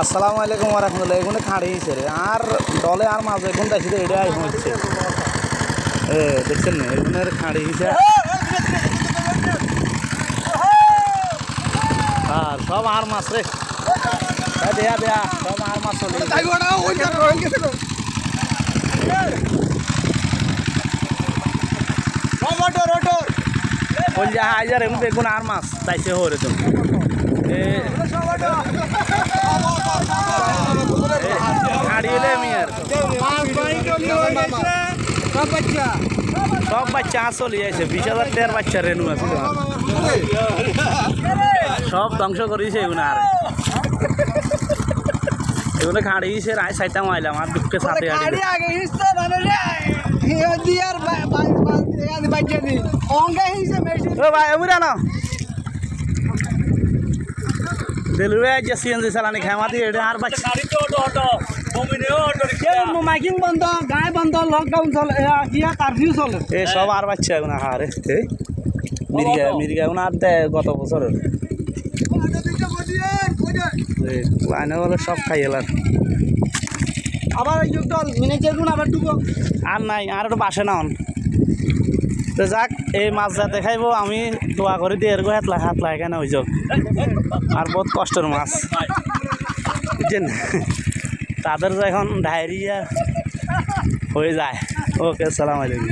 আসসালামু আলাইকুম ওয়া রাহমাতুল্লাহ। এগুলো খাড়ি হয়েছে রে আর দলে আর মাছ এখন দেখছি এটা হচ্ছে দেখছেন না এগুলোর খাড়ি হয়েছে আর সব আর মাছ রে দেয়া দেয়া সব আর মাছ চলে বল যা হাজার এমন দেখুন আর মাছ তাইছে হরে তো হারিয়ে আমি আর সব বাচ্চা চলে যাইছে 20,000 টাকার বাচ্চা রেনু আছে সব ধ্বংস করেছে এগুলো আর এগুলো খাড়িয়েছে রায় সাইতাম আইলাম আর দুঃখে সাথে ভাই এমরা না रेलवे जे सीएनजी चलाने खाए माती एडे आर बच माइकिंग बंद गाय बंद लॉकडाउन चल या कर्फ्यू चल ए सब आर बच्चा ना हारे ए मिर्गा उना आते गत बছর ए आने वाला सब खाइला আবার ইউটল ম্যানেজার গুণ আবার ডুবো আর নাই আর একটু বাসে না তো যাক এই মাছ যা দেখাইবো আমি দোয়া করে দিয়ে এরকম হাত লাগে কেন হয়ে যাক আর বহুত কষ্টের মাছ বুঝছেন তাদের যখন ডায়রিয়া হয়ে যায় ওকে আসসালামু আলাইকুম।